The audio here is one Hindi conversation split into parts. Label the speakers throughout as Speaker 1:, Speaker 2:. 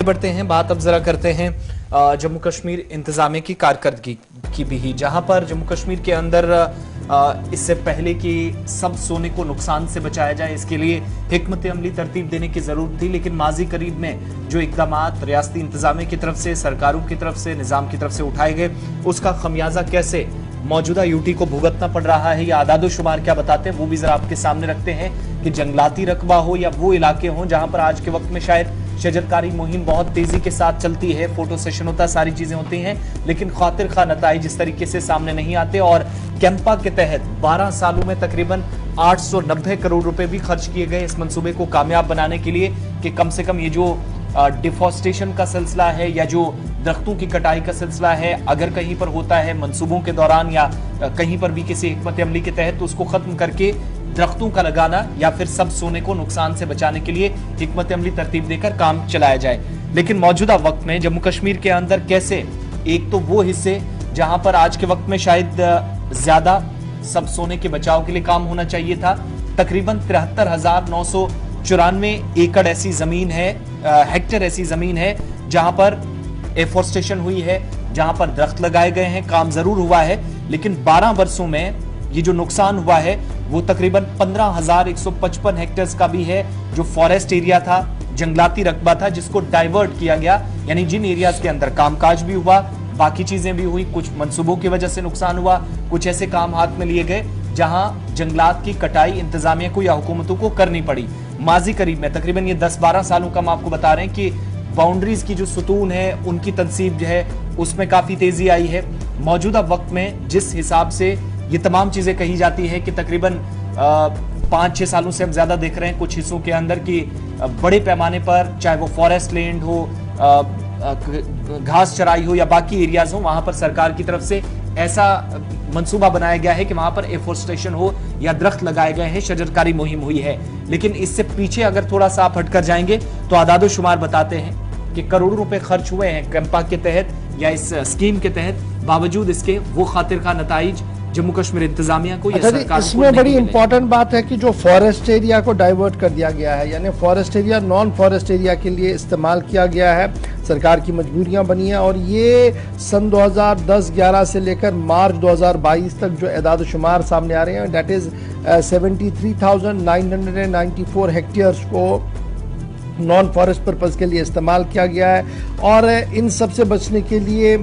Speaker 1: बढ़ते हैं, बात अब जरा करते हैं जम्मू कश्मीर इंतजामिया की कारकर्दगी की भी, जहां पर जम्मू कश्मीर के अंदर इससे पहले कि सब सोने को नुकसान से बचाया जाए, इसके लिए हिकमत अमली तरतीब देने की जरूरत थी। लेकिन माजी करीब में जो इकदाम रियासती इंतजामिया की तरफ से, सरकारों की तरफ से, निजाम की तरफ से उठाए गए, उसका खमियाजा कैसे मौजूदा यूटी को भुगतना पड़ रहा है, या आदादो शुमार क्या बताते हैं, वो भी जरा आपके सामने रखते हैं कि जंगलाती रकबा हो या वो इलाके हों जहां पर आज के वक्त में शायद शजरकारी मुहिम बहुत तेजी के साथ चलती है, फोटो सेशन होता है, सारी चीजें होती हैं, लेकिन खातिर खा नताइज जिस तरीके से सामने नहीं आते। और कैंपा के तहत 12 सालों में तकरीबन 890 करोड़ रुपए भी खर्च किए गए इस मंसूबे को कामयाब बनाने के लिए कि कम से कम ये जो डिफॉरेस्टेशन का सिलसिला है या जो दरख्तों की कटाई का सिलसिला है, अगर कहीं पर होता है मंसूबों के दौरान या कहीं पर भी किसी हिकमत अमली के तहत, तो उसको खत्म करके दरख्तों का लगाना या फिर सब सोने को नुकसान से बचाने के लिए हिकमत अमली तरतीब देकर काम चलाया जाए। लेकिन मौजूदा वक्त में जम्मू कश्मीर के अंदर कैसे, एक तो वो हिस्से जहां पर आज के वक्त में शायद ज्यादा सब सोने के बचाव के लिए काम होना चाहिए था, तकरीबन 73,994 एकड़ ऐसी जमीन है, हेक्टेयर ऐसी जमीन है जहां पर एफोरेस्टेशन हुई है, जहां पर दरख्त लगाए गए हैं, काम जरूर हुआ है, लेकिन 12 वर्षों में ये जो नुकसान हुआ है वो तकरीबन 15,155 हेक्टेयर का भी है, जो फॉरेस्ट एरिया था, जंगलाती रकबा था, जिसको डाइवर्ट किया गया। यानी जिन एरियाज के अंदर कामकाज भी हुआ, बाकी चीजें भी हुई, कुछ मंसूबों की वजह से नुकसान हुआ, कुछ ऐसे काम हाथ में लिए गए जहां जंगलात की कटाई इंतजामिया को या हुकूमतों को करनी पड़ी। माजी करीब में तकरीबन ये 10-12 सालों का हम आपको बता रहे हैं कि बाउंड्रीज की जो सुतून है उनकी तनसीब जो है उसमें काफी तेजी आई है। मौजूदा वक्त में जिस हिसाब से ये तमाम चीजें कही जाती है कि तकरीबन 5-6 सालों से हम ज्यादा देख रहे हैं कुछ हिस्सों के अंदर कि बड़े पैमाने पर, चाहे वो फॉरेस्ट लैंड हो, घास चराई हो या बाकी एरियाज हो, वहां पर सरकार की तरफ से ऐसा मंसूबा बनाया गया है कि वहां पर एफोरेस्टेशन हो या दरख्त लगाए गए हैं, शजरकारी मुहिम हुई है। लेकिन इससे पीछे अगर थोड़ा सा आप हटकर जाएंगे तो आदादो शुमार बताते हैं कि करोड़ों रुपए खर्च हुए हैं कैंपा के तहत या इस स्कीम के तहत, बावजूद इसके वो खातिर खा नताइज जम्मू कश्मीर इंतजामिया को,
Speaker 2: इसमें बड़ी इंपॉर्टेंट बात है कि जो फॉरेस्ट एरिया को डाइवर्ट कर दिया गया है, यानी forest area non forest area के लिए इस्तेमाल किया गया है, सरकार की मजबूरियां बनी हैं। और ये सन 2010-11 से लेकर मार्च 2022 तक जो एदाद शुमार सामने आ रहे हैं, दैट इज 73,994 हेक्टेयर्स को नॉन फॉरेस्ट पर्पज़ के लिए इस्तेमाल किया गया है। और इन सब से बचने के लिए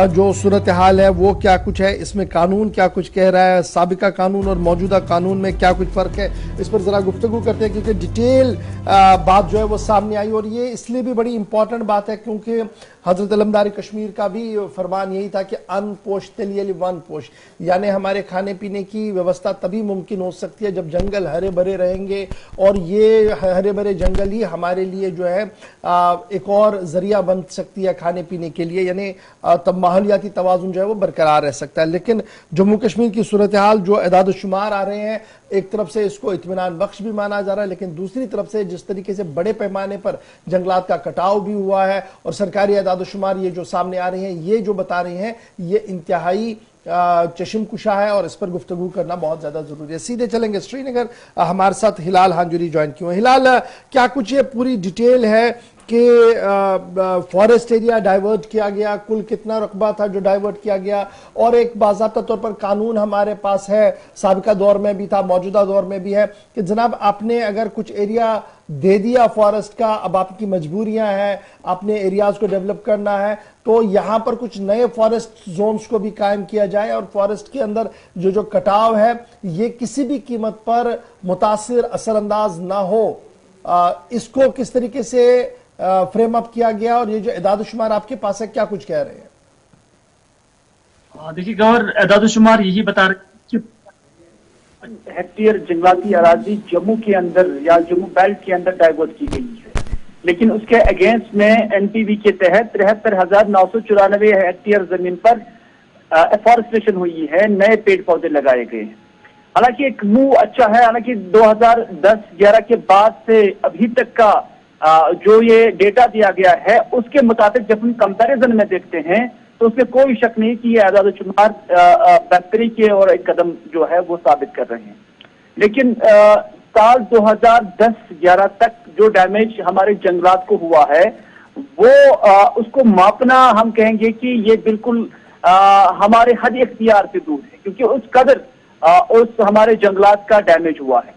Speaker 2: जो सूरत हाल है वो क्या कुछ है, इसमें कानून क्या कुछ कह रहा है, साबिका कानून और मौजूदा कानून में क्या कुछ फ़र्क है, इस पर ज़रा गुफ्तगू करते हैं, क्योंकि डिटेल बात जो है वो सामने आई। और ये इसलिए भी बड़ी इंपॉर्टेंट बात है क्योंकि हजरत अलमदारी कश्मीर का भी फरमान यही था कि अनपोश्त वन पोश्त, यानी हमारे खाने पीने की व्यवस्था तभी मुमकिन हो सकती है जब जंगल हरे भरे रहेंगे, और ये हरे भरे जंगल ही हमारे लिए जो है एक और जरिया बन सकती है खाने पीने के लिए, यानी तब माहौलियाती तवाजुन जो है वो बरकरार रह सकता है। लेकिन जम्मू कश्मीर की सूरत हाल जो एदाद शुमार आ रहे हैं, एक तरफ से इसको इत्मीनान बख्श भी माना जा रहा है, लेकिन दूसरी तरफ से जिस तरीके से बड़े पैमाने पर जंगलात का कटाव भी हुआ है और सरकारी एदाद शुमार ये जो सामने आ रहे हैं, ये जो बता रहे हैं, ये इंतहाई चश्मकुशा है और इस पर गुफ्तगू करना बहुत ज्यादा जरूरी है। सीधे चलेंगे श्रीनगर, हमारे साथ हिलाल हांजुरी ज्वाइन किए। हिलाल, क्या कुछ ये पूरी डिटेल है कि फॉरेस्ट एरिया डाइवर्ट किया गया, कुल कितना रकबा था जो डाइवर्ट किया गया, और एक बाज़ाब्ता तौर पर कानून हमारे पास है, साबिका दौर में भी था, मौजूदा दौर में भी है, कि जनाब आपने अगर कुछ एरिया दे दिया फॉरेस्ट का, अब आपकी मजबूरियां हैं, आपने एरियाज को डेवलप करना है, तो यहां पर कुछ नए फॉरेस्ट जोन्स को भी कायम किया जाए और फॉरेस्ट के अंदर जो कटाव है ये किसी भी कीमत पर मुतासिर, असरअंदाज ना हो, इसको किस तरीके से फ्रेम अप किया गया, और ये जो एदाद शुमार आपके पास है क्या कुछ कह रहे हैं?
Speaker 3: देखिए गौर, एदाद शुमार यही बता रहे कि हेक्टेयर जंगलाती अराजी जम्मू के अंदर या जम्मू बेल्ट के अंदर डाइवर्ट की गई है, लेकिन उसके अगेंस्ट में एनपीवी के तहत 73,994 हेक्टेयर जमीन पर एफॉरेस्टेशन हुई है, नए पेड़ पौधे लगाए गए हैं। हालांकि एक मूव अच्छा है, हालांकि 2010-11 के बाद से अभी तक का जो ये डेटा दिया गया है उसके मुताबिक जब हम कंपैरिजन में देखते हैं तो उसमें कोई शक नहीं कि ये आजाद शुमार बेहतरी के और एक कदम जो है वो साबित कर रहे हैं। लेकिन साल 2010-11 तक जो डैमेज हमारे जंगलात को हुआ है वो उसको मापना हम कहेंगे कि ये बिल्कुल हमारे हद इख्तियार से दूर है, क्योंकि उस कदर उस हमारे जंगलात का डैमेज हुआ है।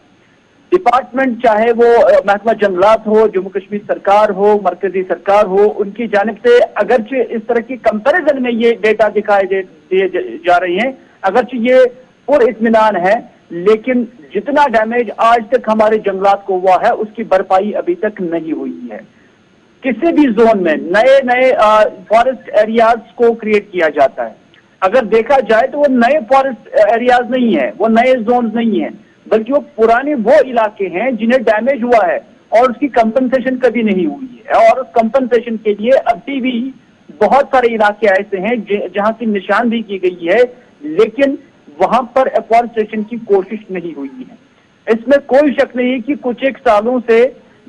Speaker 3: डिपार्टमेंट चाहे वो महकमा जंगलात हो, जम्मू कश्मीर सरकार हो, मरकजी सरकार हो, उनकी जानिब से अगरचे इस तरह की कंपैरिजन में ये डेटा दिए जा रही हैं, अगरचे ये पूरे इत्मीनान है, लेकिन जितना डैमेज आज तक हमारे जंगलात को हुआ है उसकी भरपाई अभी तक नहीं हुई है। किसी भी जोन में नए नए फॉरेस्ट एरियाज को क्रिएट किया जाता है, अगर देखा जाए तो वो नए फॉरेस्ट एरियाज नहीं है, वो नए जोन नहीं है, बल्कि वो पुराने वो इलाके हैं जिन्हें डैमेज हुआ है और उसकी कंपनसेशन कभी नहीं हुई है। और उस कंपनसेशन के लिए अभी भी बहुत सारे इलाके ऐसे हैं जहां की निशानदेही की गई है, लेकिन वहां पर एफॉरेस्टेशन की कोशिश नहीं हुई है। इसमें कोई शक नहीं है कि कुछ एक सालों से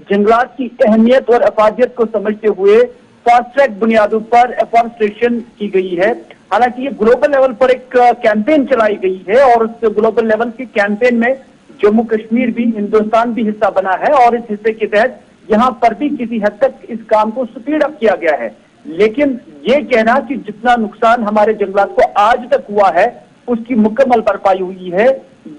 Speaker 3: जंगलात की अहमियत और अफादियत को समझते हुए फास्ट ट्रैक बुनियादों पर एफॉरेस्टेशन की गई है। हालांकि ये ग्लोबल लेवल पर एक कैंपेन चलाई गई है और उस ग्लोबल लेवल के कैंपेन में जम्मू कश्मीर भी, हिंदुस्तान भी हिस्सा बना है और इस हिस्से के तहत यहाँ पर भी किसी हद तक इस काम को स्पीड अप किया गया है। लेकिन ये कहना कि जितना नुकसान हमारे जंगलात को आज तक हुआ है उसकी मुकम्मल भरपाई हुई है,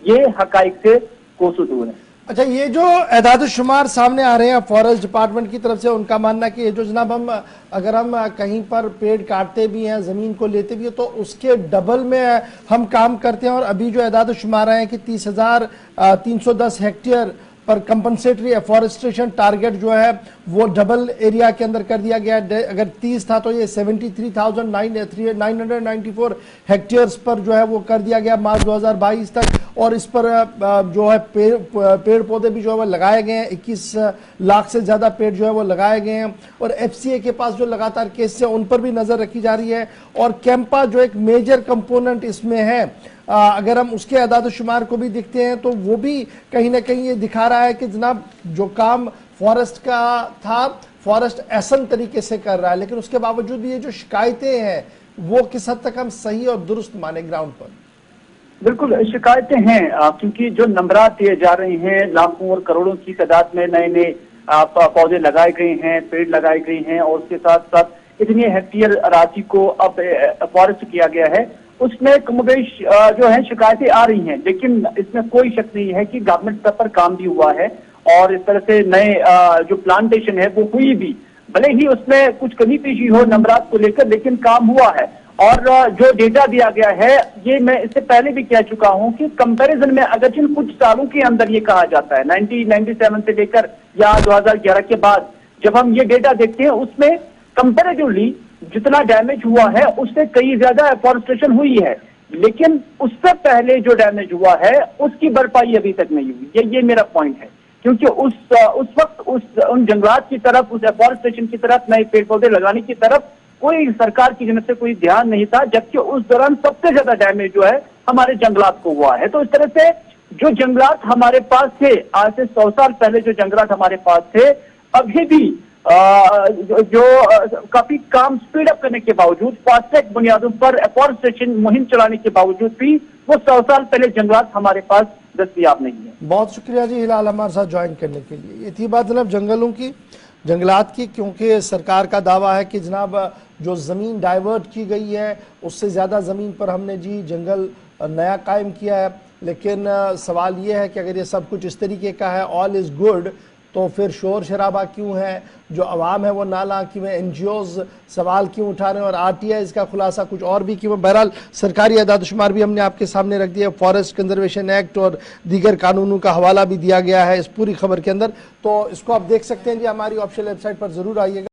Speaker 3: ये हकाइक से कोसों दूर है।
Speaker 2: अच्छा, ये जो एदाद शुमार सामने आ रहे हैं फॉरेस्ट डिपार्टमेंट की तरफ से, उनका मानना है कि ये जो जनाब अगर हम कहीं पर पेड़ काटते भी हैं, जमीन को लेते भी हैं, तो उसके डबल में हम काम करते हैं। और अभी जो एदाद शुमार आए हैं कि 30,310 हेक्टेयर पर कंपनसेटरी एफॉरेस्टेशन टारगेट जो है वो डबल एरिया के अंदर कर दिया गया है। अगर 30 था तो ये 73,994 हेक्टेयर्स पर जो है वो कर दिया गया मार्च 2022 तक। और इस पर जो है पेड़ पौधे भी जो है वो लगाए गए हैं, 21 लाख से ज्यादा पेड़ जो है वो लगाए गए हैं। और एफसीए के पास जो लगातार केस है उन पर भी नजर रखी जा रही है। और कैंपा जो एक मेजर कंपोनेंट इसमें है, अगर हम उसके अदाद शुमार को भी देखते हैं तो वो भी कहीं ना कहीं ये दिखा रहा है कि जनाब जो काम फॉरेस्ट का था, फॉरेस्ट ऐसन तरीके से कर रहा है, लेकिन उसके बावजूद भी ये जो शिकायतें हैं वो किस हद तक हम सही और दुरुस्त माने ग्राउंड पर?
Speaker 3: बिल्कुल शिकायतें हैं, क्योंकि जो नंबरात दिए जा रहे हैं, लाखों और करोड़ों की तादाद में नए नए पौधे लगाए गए हैं, पेड़ लगाए गए हैं, और उसके साथ साथ इतनी हेक्टेयर अराजी को अब फॉरेस्ट किया गया है, उसमें कमोबेश जो है शिकायतें आ रही हैं। लेकिन इसमें कोई शक नहीं है कि गवर्नमेंट स्तर पर काम भी हुआ है और इस तरह से नए जो प्लांटेशन है वो हुई भी, भले ही उसमें कुछ कमी पेशी हो नंबरात को लेकर, लेकिन काम हुआ है। और जो डेटा दिया गया है, ये मैं इससे पहले भी कह चुका हूं कि कंपैरिजन में अगर जिन कुछ सालों के अंदर ये कहा जाता है 1997 से लेकर या 2011 के बाद जब हम ये डेटा देखते हैं, उसमें कंपैरेटिवली जितना डैमेज हुआ है उससे कई ज्यादा एफॉरेस्टेशन हुई है। लेकिन उससे पहले जो डैमेज हुआ है उसकी भरपाई अभी तक नहीं हुई। ये मेरा पॉइंट है, क्योंकि उस वक्त उन जंगलात की तरफ, उस एफॉरेस्टेशन की तरफ, नए पेड़ पौधे लगाने की तरफ कोई सरकार की जनता से कोई ध्यान नहीं था, जबकि उस दौरान सबसे ज्यादा डैमेज जो है हमारे जंगलात को हुआ है। तो इस तरह से जो जंगलात हमारे पास थे, आज से 100 साल पहले जो जंगलात हमारे पास थे, अभी भी जो काफी काम स्पीड अप करने के बावजूद, फास्ट ट्रैक बुनियादों पर एफॉरेस्टेशन मुहिम चलाने के बावजूद भी वो 100 साल पहले जंगलात हमारे पास दस्तयाब नहीं है।
Speaker 2: बहुत शुक्रिया जी हिलाल हमारे साथ ज्वाइन करने के लिए। ये थी बात जनाब जंगलों की, जंगलात की, क्योंकि सरकार का दावा है कि जनाब जो ज़मीन डाइवर्ट की गई है उससे ज़्यादा ज़मीन पर हमने जी जंगल नया कायम किया है। लेकिन सवाल ये है कि अगर ये सब कुछ इस तरीके का है, ऑल इज़ गुड, तो फिर शोर शराबा क्यों है? जो अवाम है वो नाला कि में NGOs सवाल क्यों उठा रहे हैं और RTI इसका खुलासा कुछ और भी क्यों? बहरहाल सरकारी अदाद शुमार भी हमने आपके सामने रख दिया, फॉरेस्ट कंजर्वेशन एक्ट और दीगर कानूनों का हवाला भी दिया गया है इस पूरी खबर के अंदर। तो इसको आप देख सकते हैं जी, हमारी ऑफिशियल वेबसाइट पर ज़रूर आइएगा।